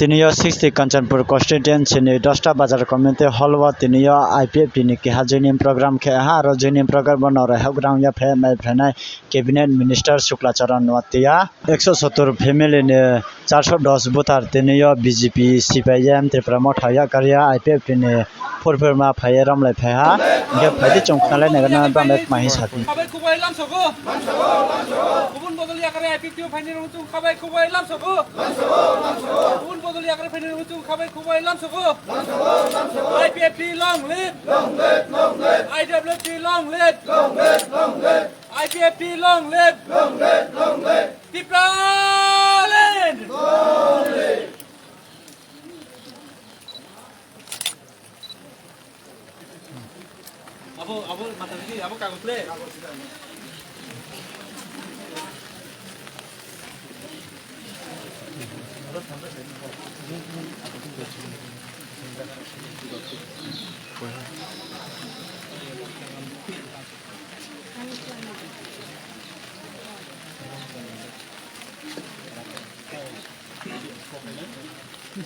তিনিও 60 কাঞ্চনপুর কনস্টিটুয়েন্সিनि 10টা বাজার কমিউনিটি হলवा তিনিও IPFT ni keha joining program keha aro joining program no rehab rang ya phe mai phenai cabinet minister Suklacharan Nuatia 170 family ni 410 voter তিনিও BJP CPIM Tripura Mothaya Karya IPFT ni forma phaye ramlai pheha ge phaidi chongknalai nagana bamai mahi sati খাবাই খুবাই লামসগো গুবুন বদলি আকারে IPFT final হতো খাবাই খুবাই লামসগো গুবুন বদলি আকারে final হতো খাবাই খুবাই লামসগো IPFT long live IWFT long live IPFT long live Tripura land Abo mata lagi, abo kagos le.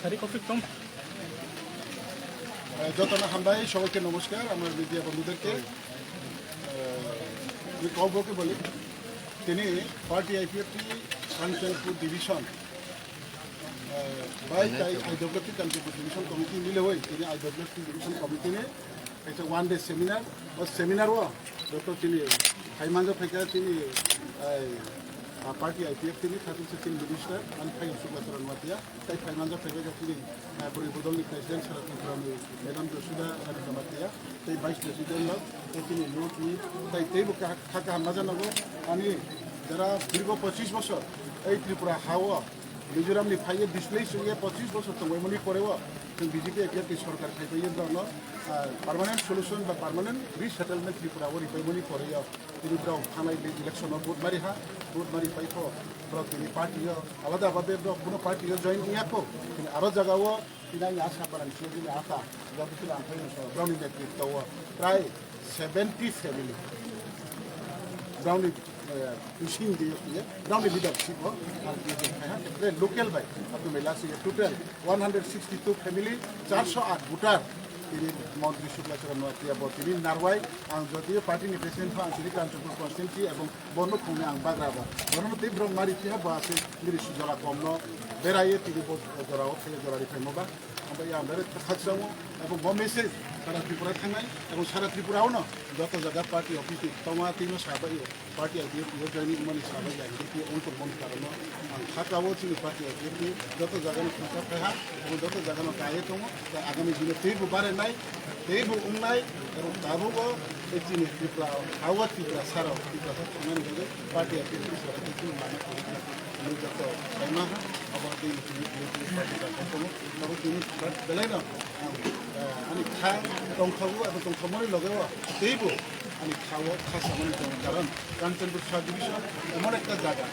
Cari kopi dong. যতনা হামদাই সবাইকে নমস্কার আমার মিডিয়া বন্ধুদেরকে কবকে বলি তিনি party IPFT Kanchanpur division IWFT Kanchanpur division committee মিলে হয়ে তিনি IWFT ডিভিশন কমিটি ने একটা 1 डे সেমিনার ও সেমিনার ডক্টর তিনি হাইমানজা ফাইকা তিনি party IPFT ni third sitting minister and Phai Suklacharan Nuatia tai Haimanja Phaiga তিনি Buri Bodolni president Sara Tripurani Madam Josuda Nuatia tai vice president log tai তিনি note নি tai teibo khaka hamna janago ani jara dirgo 25 বছর এই ত্রিপুরা হাওয়া মিজোরামনি ফাইয়ে display সঙ্গে 25 বছর তো ওইমনি পরেও বিজেপি একটি সরকার খাইপাইয়ের জন্য পার্মানেন্ট সলিউশন বা পার্মানেন্ট রিসেটেলমেন্ট ত্রিপুরা ওই রিপাইমনি পরেও ত্রিপুরা থানায় ইলেকশন বুধবারি বুধবারি পাইফ তিনি পার্টিও আলাদা আলাদা কোনো পার্টিও জয়েন ইয়াকো তিনি আরও জায়গাও তিনি আশা করেন তিনি আশা যতদিন ব্রাউনি নেতৃত্ব প্রায় 70 ফ্যামিলি ব্রাউনি machine दिए ground leadership local by आपको मिला से total 162 family 408 voter তিনি মন্ত্রী শুক্লাচরণ নোয়াতিয়া তিনি নারওয়াই আং যদি পার্টিনি প্রেসিডেন্ট আঞ্চলিক কাঞ্চনপুর কনস্টিটুয়েন্সি এবং বর্ণ খুঁজে আং বাগ্রাবা বর্ণ তীব্র মারি কি হবা আছে মিরি সুজলা কম বেড়াইয়ে তিনি জরাও ফেলে জরারি ফেমবা ओमफ्राय आं बिराद खाथियाव এবং ब मेसेज सारा त्रिपुरा थांनाय এবং सारा त्रिपुरायावनो যত জায়গা পার্টি অফিস तमा तीनो साबायो पार्टी IPFT जॉइनिंग मनी साबाय जायखि उनको मन खालामो आं खातावो जोंनि पार्टी IPFT যত জায়গাनो थांखा थाहा এবং যত জায়गानो गाये दङ आगामी दिनाव तेबो बारायनाय तेबो उंनाय এবং दाबो जोंनि त्रिपुरा हावा त्रिपुरा सारा त्रिपुरा थांनानै गयो पार्टी IPFT सारा त्रिपुरा लाना फैयो আমি যত সাইমা আবার এই পার্টিটা কখনো তবে তিনি বেলাইনা আমি খা দংখাবো এবং দংখামনি লগেও তেইবো আমি খাওয়া খাসামনি দং কারণ কাঞ্চনপুর সাব ডিভিশন এমন একটা জায়গা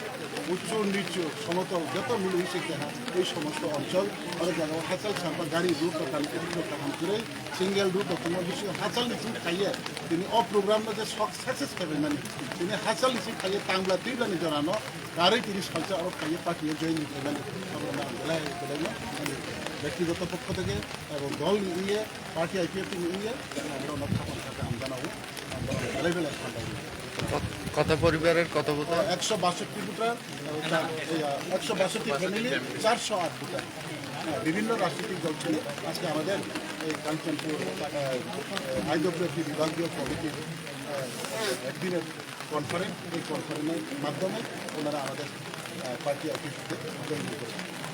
উচ্চ নিচু সমতল যত মিলে মিশে দেখা এই সমস্ত অঞ্চল অনেক জায়গা হাচাল ছাড়বা গাড়ি রুট দোকান কাম করে সিঙ্গেল রুট দোকান বিষয় হাচাল নিচে খাইয়ে তিনি অ প্রোগ্রামে যে সাকসেস খাবেন মানে তিনি হাচাল নিচে খাইয়ে টাংলা তীব্রানি জড়ানো গাড়ি তিনি সালচা আরো খাইয়ে পাঠিয়ে জয়েন করবেন ব্যক্তিগত পক্ষ থেকে এবং দল নিয়ে পার্টি IPFT নিয়ে আমরা অনেক খাবার থাকে আমি জানাবো বেলায় কত পরিবারের কত ভোটার 162 ভোটার 162 ফ্যামিলি 408 ভোটার বিভিন্ন রাজনৈতিক দল ছিল আজকে আমাদের এই কাঞ্চনপুর IWFT বিভাগীয় কমিটির একদিনের কনফারেন্স এই কনফারেন্সের মাধ্যমে ওনারা আমাদের পার্টি অফিসে জয়েন করেন